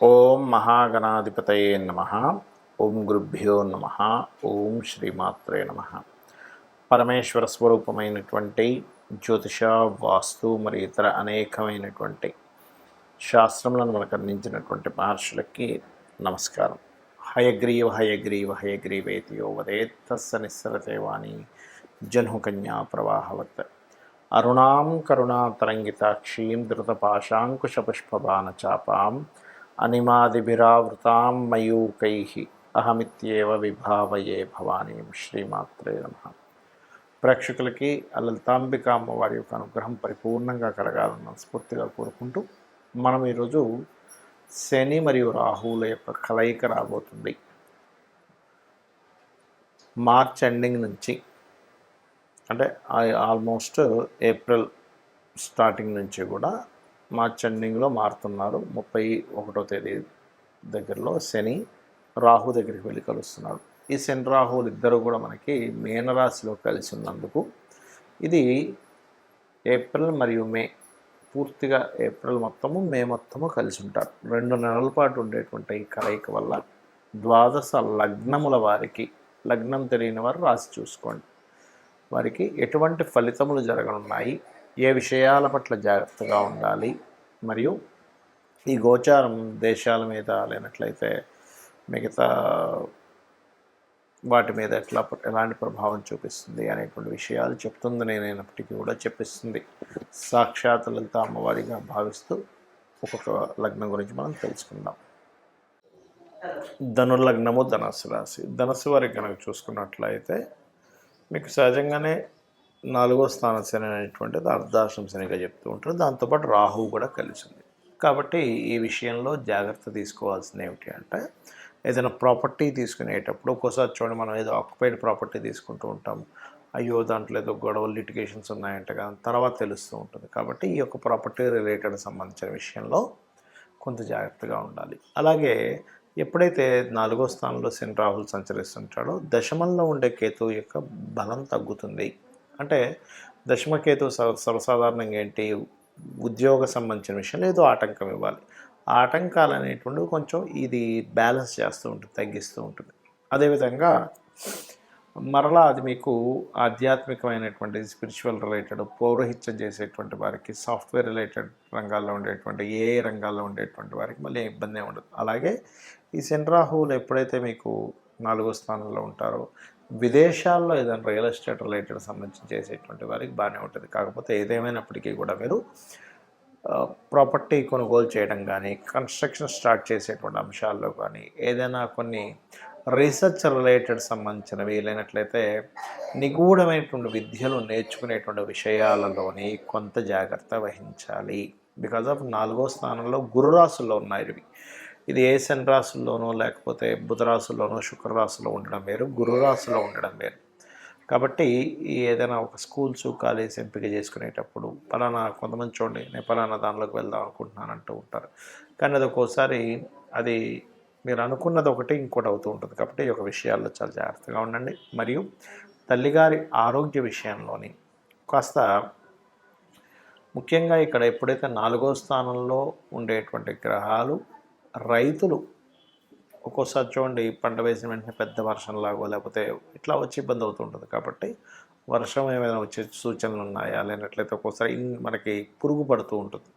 ఓం మహాగణాధిపతయే నమః. ఓం గురుభ్యో నమః. ఓం శ్రీమాత్రే నమః. పరమేశ్వర స్వరూపమైనటువంటి జ్యోతిష, వాస్తు మరియు ఇతర అనేకమైనటువంటి శాస్త్రములను మనకు అందించినటువంటి మహర్షులకి నమస్కారం. హయగ్రీవ హయగ్రీవ హయగ్రీవేతి యో వదేత్ తస్స నిస్సరతే వాణి జన్హుకన్యా ప్రవాహవత్. అరుణాం కరుణాతరంగితాక్షీం ధృతపాశాంకుశపుష్పబాణచాపాం అనిమాదిభిరావృతాం మయూకైః అహమిత్యేవ విభావయే భవానీం. శ్రీమాత్రే నమః. ప్రేక్షకులకి లలితాంబిక అమ్మవారి యొక్క అనుగ్రహం పరిపూర్ణంగా కలగాలని మనస్ఫూర్తిగా కోరుకుంటూ మనం ఈరోజు శని మరియు రాహువుల యొక్క కలయిక రాబోతుంది. మార్చ్ ఎండింగ్ నుంచి, అంటే ఆల్మోస్ట్ ఏప్రిల్ స్టార్టింగ్ నుంచి కూడా మార్చ్ ఎండింగ్లో మారుతున్నారు. 31వ తేదీ దగ్గరలో శని రాహు దగ్గరికి వెళ్ళి కలుస్తున్నాడు. ఈ శని రాహువులు ఇద్దరు కూడా మనకి మీనరాశిలో కలిసి ఉన్నందుకు ఇది ఏప్రిల్ మరియు మే, పూర్తిగా ఏప్రిల్ మొత్తము మే మొత్తము కలిసి ఉంటారు. 2 నెలల పాటు ఉండేటువంటి ఈ కలయిక వల్ల ద్వాదశ లగ్నముల వారికి, లగ్నం తెలియని వారు రాసి చూసుకోండి, వారికి ఎటువంటి ఫలితములు జరగనున్నాయి, ఏ విషయాల పట్ల జాగ్రత్తగా ఉండాలి, మరియు ఈ గోచారం దేశాల మీద లేనట్లయితే మిగతా వాటి మీద ఎలాంటి ప్రభావం చూపిస్తుంది అనేటువంటి విషయాలు చెప్తుంది. నేనైనప్పటికీ కూడా చెప్పిస్తుంది సాక్షాత్ లలిత అమ్మవారిగా భావిస్తూ ఒక్కొక్క లగ్నం గురించి మనం తెలుసుకుందాం. ధనుర్లగ్నము, ధనస్సు రాశి. ధనస్సు వారికి కనుక చూసుకున్నట్లయితే మీకు సహజంగానే 4వ స్థాన శని అనేటువంటిది అర్ధాశ్రమ శనిగా చెప్తూ ఉంటారు. దాంతోపాటు రాహువు కూడా కలిసింది. కాబట్టి ఈ విషయంలో జాగ్రత్త తీసుకోవాల్సింది ఏమిటి అంటే, ఏదైనా ప్రాపర్టీ తీసుకునేటప్పుడు ఒక్కోసారి చూడండి, మనం ఏదో ఆక్యుపైడ్ ప్రాపర్టీ తీసుకుంటూ ఉంటాం, అయ్యో దాంట్లో ఏదో గొడవలు, లిటిగేషన్స్ ఉన్నాయంటే కదా తర్వాత తెలుస్తూ ఉంటుంది. కాబట్టి ఈ యొక్క ప్రాపర్టీ రిలేటెడ్ సంబంధించిన విషయంలో కొంత జాగ్రత్తగా ఉండాలి. అలాగే ఎప్పుడైతే 4వ స్థానంలో శని రాహులు సంచరిస్తుంటాడో దశమంలో ఉండే కేతువు యొక్క బలం తగ్గుతుంది. అంటే దశమకేతు సర్వసాధారణంగా ఏంటి, ఉద్యోగ సంబంధించిన విషయంలో ఏదో ఆటంకం ఇవ్వాలి. ఆ ఆటంకాలు అనేటువంటివి కొంచెం ఇది బ్యాలెన్స్ చేస్తూ ఉంటుంది, తగ్గిస్తూ ఉంటుంది. అదేవిధంగా మరలా అది మీకు ఆధ్యాత్మికమైనటువంటి స్పిరిచువల్ రిలేటెడ్, పౌరోహిత్యం చేసేటువంటి వారికి, సాఫ్ట్వేర్ రిలేటెడ్ రంగాల్లో ఉండేటువంటి, ఏ రంగాల్లో ఉండేటువంటి వారికి మళ్ళీ ఇబ్బంది ఉండదు. అలాగే ఈ శని రాహువులు ఎప్పుడైతే మీకు 4వ స్థానంలో ఉంటారో విదేశాల్లో ఏదైనా రియల్ ఎస్టేట్ రిలేటెడ్ సంబంధించి చేసేటువంటి వారికి బాగానే ఉంటుంది. కాకపోతే ఏదేమైనప్పటికీ కూడా మీరు ప్రాపర్టీ కొనుగోలు చేయడం కానీ, కన్స్ట్రక్షన్ స్టార్ట్ చేసేటువంటి అంశాల్లో కానీ, ఏదైనా కొన్ని రీసెర్చ్ రిలేటెడ్ సంబంధించినవి లేనట్లయితే నిగూఢమైనటువంటి విద్యలు నేర్చుకునేటువంటి విషయాలలోని కొంత జాగ్రత్త వహించాలి. బికాజ్ ఆఫ్ 4వ స్థానంలో గురు రాశుల్లో ఉన్నాయి ఇవి. ఇది ఏ శని రాశుల్లోనో లేకపోతే బుధ రాశుల్లోనో శుక్రరాశిలో ఉండడం వేరు, గురు రాశిలో ఉండడం వేరు. కాబట్టి ఏదైనా ఒక స్కూల్స్, కాలేజ్ ఎంపిక చేసుకునేటప్పుడు పలానా, కొంతమంది చూడండి నేను పలానా దానిలోకి వెళ్దాం అనుకుంటున్నాను అంటూ ఉంటారు, కానీ అది ఒక్కోసారి అది మీరు అనుకున్నది ఒకటి ఇంకోటి అవుతూ ఉంటుంది. కాబట్టి ఈ యొక్క విషయాల్లో చాలా జాగ్రత్తగా ఉండండి. మరియు తల్లిగారి ఆరోగ్య విషయంలోని కాస్త ముఖ్యంగా ఇక్కడ ఎప్పుడైతే 4వ స్థానంలో ఉండేటువంటి గ్రహాలు, రైతులు ఒక్కోసారి చూడండి పంట వేసిన వెంటనే పెద్ద వర్షంలాగో లేకపోతే ఇట్లా వచ్చి ఇబ్బంది అవుతుంటుంది. కాబట్టి వర్షం ఏమైనా వచ్చే సూచనలు ఉన్నాయా, లేనట్లయితే ఒక్కోసారి మనకి పురుగు పడుతూ ఉంటుంది,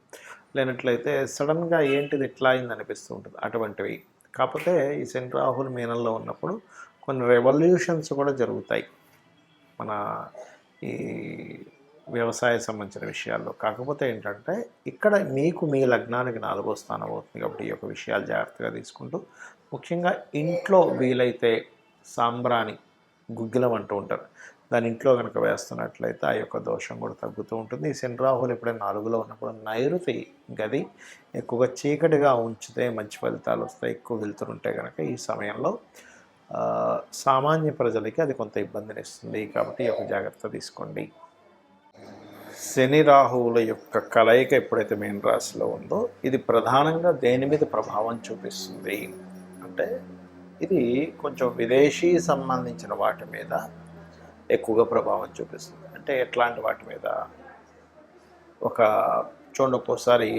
లేనట్లయితే సడన్గా ఏంటిది ఇట్లా అయింది అనిపిస్తూ ఉంటుంది, అటువంటివి. కాకపోతే ఈ శని రాహులు మీనంలో ఉన్నప్పుడు కొన్ని రెవల్యూషన్స్ కూడా జరుగుతాయి మన ఈ వ్యవసాయ సంబంధించిన విషయాల్లో. కాకపోతే ఏంటంటే ఇక్కడ మీకు మీ లగ్నానికి 4వ స్థానం అవుతుంది. కాబట్టి ఈ యొక్క విషయాలు జాగ్రత్తగా తీసుకుంటూ, ముఖ్యంగా ఇంట్లో వీలైతే సాంబ్రాణి, గుగ్గిలం అంటూ ఉంటారు, దాని ఇంట్లో కనుక వేస్తున్నట్లయితే ఆ యొక్క దోషం కూడా తగ్గుతూ ఉంటుంది. ఈ శని రాహులు ఎప్పుడైనా 4లో ఉన్నప్పుడు నైరుతి గది ఎక్కువగా చీకటిగా ఉంచితే మంచి ఫలితాలు వస్తాయి. ఎక్కువ వెళ్తుంటే కనుక ఈ సమయంలో సామాన్య ప్రజలకి అది కొంత ఇబ్బందిని ఇస్తుంది. కాబట్టి ఈ యొక్క జాగ్రత్త తీసుకోండి. శని రాహువుల యొక్క కలయిక ఎప్పుడైతే మీన రాశిలో ఉందో ఇది ప్రధానంగా దేని మీద ప్రభావం చూపిస్తుంది అంటే, ఇది కొంచెం విదేశీ సంబంధించిన వాటి మీద ఎక్కువగా ప్రభావం చూపిస్తుంది. అంటే ఎట్లాంటి వాటి మీద, ఒక చూడండి ఒక్కోసారి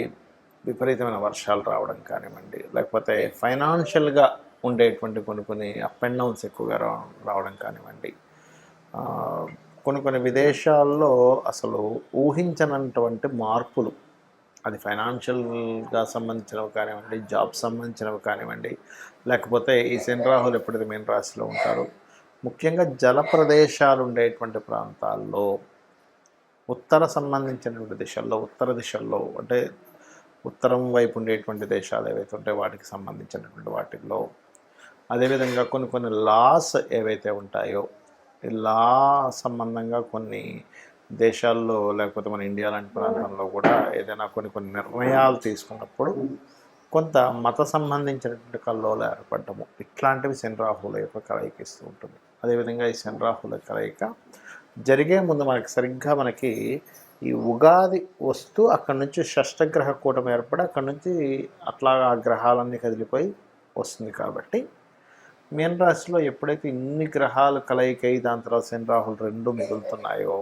విపరీతమైన వర్షాలు రావడం కానివ్వండి, లేకపోతే ఫైనాన్షియల్గా ఉండేటువంటి కొన్ని కొన్ని అప్ అండ్ డౌన్స్ ఎక్కువగా రావడం కానివ్వండి, ఆ, కొన్ని కొన్ని విదేశాల్లో అసలు ఊహించనటువంటి మార్పులు, అది ఫైనాన్షియల్గా సంబంధించినవి కానివ్వండి, జాబ్ సంబంధించినవి కానివ్వండి, లేకపోతే ఈ శని రాహులు ఎప్పుడైతే మీన రాశిలో ఉంటారో, ముఖ్యంగా జల ప్రదేశాలు ఉండేటువంటి ప్రాంతాల్లో ఉత్తర సంబంధించినటువంటి దిశల్లో, ఉత్తర దిశల్లో అంటే ఉత్తరం వైపు ఉండేటువంటి దేశాలు ఏవైతే ఉంటాయో వాటికి సంబంధించినటువంటి వాటిల్లో, అదేవిధంగా కొన్ని కొన్ని లాస్ ఏవైతే ఉంటాయో, ఈ లా సంబంధంగా కొన్ని దేశాల్లో లేకపోతే మన ఇండియా లాంటి ప్రాంతంలో కూడా ఏదైనా కొన్ని కొన్ని నిర్ణయాలు తీసుకున్నప్పుడు కొంత మత సంబంధించినటువంటి కల్లోలు ఏర్పడటము, ఇట్లాంటివి శని రాహుల యొక్క కలయిక ఇస్తూ ఉంటుంది. అదేవిధంగా ఈ శని రాహుల కలయిక జరిగే ముందు మనకి ఈ ఉగాది వస్తూ అక్కడి నుంచి షష్టగ్రహ కూటమి ఏర్పడి అక్కడి నుంచి అట్లా ఆ గ్రహాలన్నీ కదిలిపోయి వస్తుంది. కాబట్టి మీన రాశిలో ఎప్పుడైతే ఇన్ని గ్రహాలు కలయికై దాని తర్వాత శని రాహులు రెండు మిగులుతున్నాయో,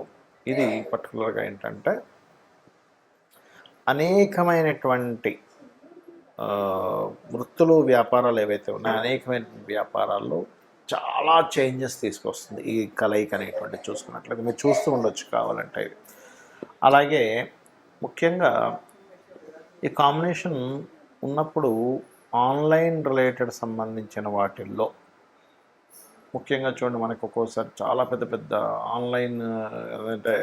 ఇది పర్టికులర్గా ఏంటంటే అనేకమైనటువంటి వృత్తులు వ్యాపారాలు ఏవైతే ఉన్నాయో అనేకమైన వ్యాపారాల్లో చాలా చేంజెస్ తీసుకొస్తుంది ఈ కలయిక అనేటువంటి. చూసుకున్నట్లయితే మీరు చూస్తూ ఉండొచ్చు కావాలంటే. అలాగే ముఖ్యంగా ఈ కాంబినేషన్ ఉన్నప్పుడు ఆన్లైన్ రిలేటెడ్ సంబంధించిన వాటిల్లో ముఖ్యంగా చూడండి, మనకు ఒక్కోసారి చాలా పెద్ద పెద్ద ఆన్లైన్ అంటే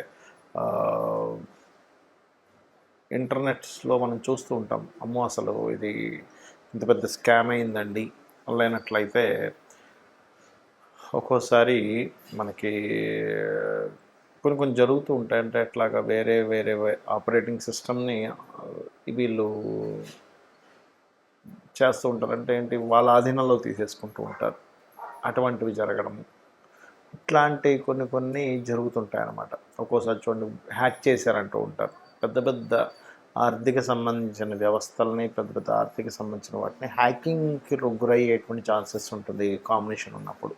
ఇంటర్నెట్స్లో మనం చూస్తూ ఉంటాం, అమ్మో అసలు ఇది ఇంత పెద్ద స్కామ్ అయిందండి ఆన్లైన్. అట్లయితే ఒక్కోసారి మనకి కొన్ని కొన్ని జరుగుతూ ఉంటాయి. అంటే అట్లాగా వేరే వేరే ఆపరేటింగ్ సిస్టమ్ని వీళ్ళు చేస్తూ ఉంటారు. అంటే ఏంటి, వాళ్ళ ఆధీనంలో తీసేసుకుంటూ ఉంటారు. అటువంటివి జరగడము, ఇట్లాంటి కొన్ని కొన్ని జరుగుతుంటాయి అన్నమాట. ఒక్కోసారి చూడండి, హ్యాక్ చేశారంటూ ఉంటారు. పెద్ద పెద్ద ఆర్థిక సంబంధించిన వ్యవస్థలని, పెద్ద పెద్ద ఆర్థిక సంబంధించిన వాటిని హ్యాకింగ్కి గురయ్యేటువంటి ఛాన్సెస్ ఉంటుంది కాంబినేషన్ ఉన్నప్పుడు.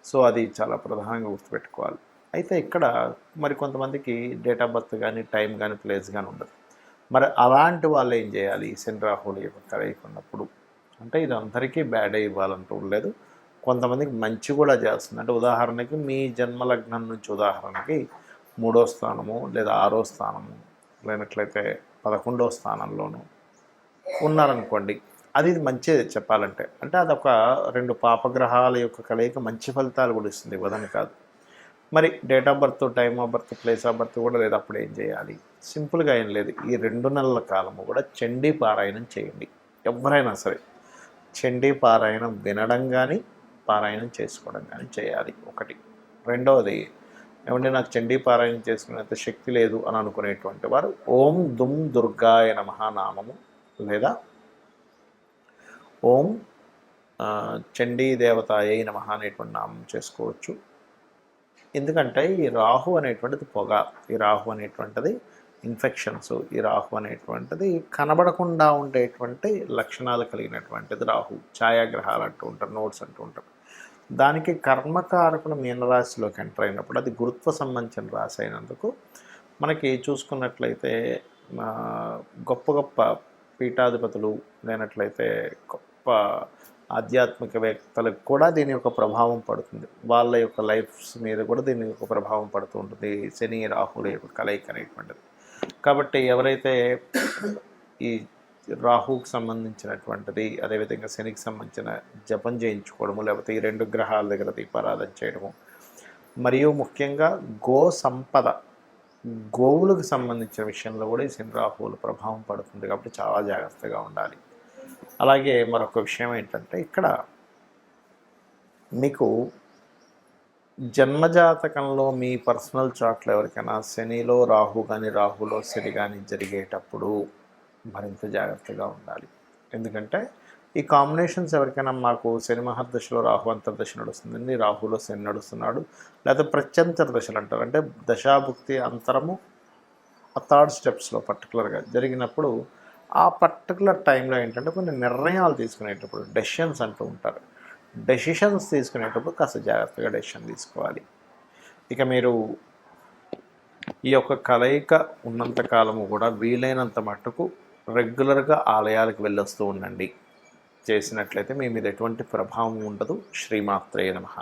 సో అది చాలా ప్రధానంగా గుర్తుపెట్టుకోవాలి. అయితే ఇక్కడ మరి కొంతమందికి డేట్ ఆఫ్ బర్త్ కానీ, టైం కానీ, ప్లేస్ కానీ ఉండదు. మరి అలాంటి వాళ్ళు ఏం చేయాలి శని రాహులు యొక్క కలయిక ఉన్నప్పుడు? అంటే ఇది అందరికీ బ్యాడే ఇవ్వాలంటూ లేదు, కొంతమందికి మంచి కూడా చేస్తుంది. అంటే ఉదాహరణకి మీ జన్మలగ్నం నుంచి ఉదాహరణకి 3వ స్థానము లేదా 6వ స్థానము లేనట్లయితే 11వ స్థానంలోనూ ఉన్నారనుకోండి, అది మంచిది చెప్పాలంటే. అంటే అదొక 2 పాపగ్రహాల యొక్క కలయిక మంచి ఫలితాలు కూడా ఇస్తుంది, ఇవ్వదని కాదు. మరి date of birth, time of birth, place of birth కూడా లేదు. అప్పుడు ఏం చేయాలి? సింపుల్గా ఏం లేదు, ఈ 2 నెలల కాలము కూడా చండీ పారాయణం చేయండి. ఎవరైనా సరే చండీ పారాయణం వినడం కానీ, పారాయణం చేసుకోవడం కానీ చేయాలి ఒకటి. రెండవది, ఏమంటే నాకు చండీ పారాయణం చేసుకునేంత శక్తి లేదు అని అనుకునేటువంటి వారు ఓం దుమ్ దుర్గాయ నమః నామము లేదా ఓం చండీ దేవతాయై నమః అనేటువంటి నామం చేసుకోవచ్చు. ఎందుకంటే ఈ రాహు అనేటువంటిది పొగ, ఈ రాహు అనేటువంటిది ఇన్ఫెక్షన్స్, ఈ రాహు అనేటువంటిది కనబడకుండా ఉండేటువంటి లక్షణాలు కలిగినటువంటిది రాహు. ఛాయాగ్రహాలు అంటూ ఉంటారు, నోట్స్ అంటూ ఉంటారు. దానికి కర్మకారకుడు మీనరాశిలోకి ఎంటర్ అయినప్పుడు అది గురుత్వ సంబంధించిన రాశి అయినందుకు మనకి చూసుకున్నట్లయితే గొప్ప గొప్ప పీఠాధిపతులు లేనట్లయితే గొప్ప ఆధ్యాత్మికవేత్తలకు కూడా దీని యొక్క ప్రభావం పడుతుంది. వాళ్ళ యొక్క లైఫ్స్ మీద కూడా దీని యొక్క ప్రభావం పడుతూ ఉంటుంది శని రాహుల యొక్క కలయిక అనేటువంటిది. కాబట్టి ఎవరైతే ఈ రాహుకి సంబంధించినటువంటిది, అదేవిధంగా శనికి సంబంధించిన జపం చేయించుకోవడము, లేకపోతే ఈ 2 గ్రహాల దగ్గర దీపారాధన చేయడము, మరియు ముఖ్యంగా గో సంపద, గోవులకు సంబంధించిన విషయంలో కూడా ఈ శని రాహువుల ప్రభావం పడుతుంది. కాబట్టి చాలా జాగ్రత్తగా ఉండాలి. అలాగే మరొక విషయం ఏంటంటే, ఇక్కడ మీకు జన్మజాతకంలో మీ పర్సనల్ చార్ట్లో ఎవరికైనా శనిలో రాహు కానీ, రాహులో శని కానీ జరిగేటప్పుడు మరింత జాగ్రత్తగా ఉండాలి. ఎందుకంటే ఈ కాంబినేషన్స్ ఎవరికైనా మాకు శని మహర్దశలో రాహు అంతర్దశ నడుస్తుందండి, రాహులో శని నడుస్తున్నాడు, లేదా ప్రత్యంతర దశలు అంటారు, అంటే దశాభుక్తి అంతరము ఆ 3rd స్టెప్స్లో పర్టికులర్గా జరిగినప్పుడు ఆ పర్టికులర్ టైంలో ఏంటంటే కొన్ని నిర్ణయాలు తీసుకునేటప్పుడు డెసిషన్స్ అంటూ ఉంటారు. డెసిషన్స్ తీసుకునేటప్పుడు కాస్త జాగ్రత్తగా డెసిషన్ తీసుకోవాలి. ఇక మీరు ఈ యొక్క కలయిక ఉన్నంత కాలము కూడా వీలైనంత మట్టుకు రెగ్యులర్గా ఆలయాలకు వెళ్ళొస్తూ ఉండండి. చేసినట్లయితే మీ మీద ఎటువంటి ప్రభావం ఉండదు. శ్రీమాత్రే నమః.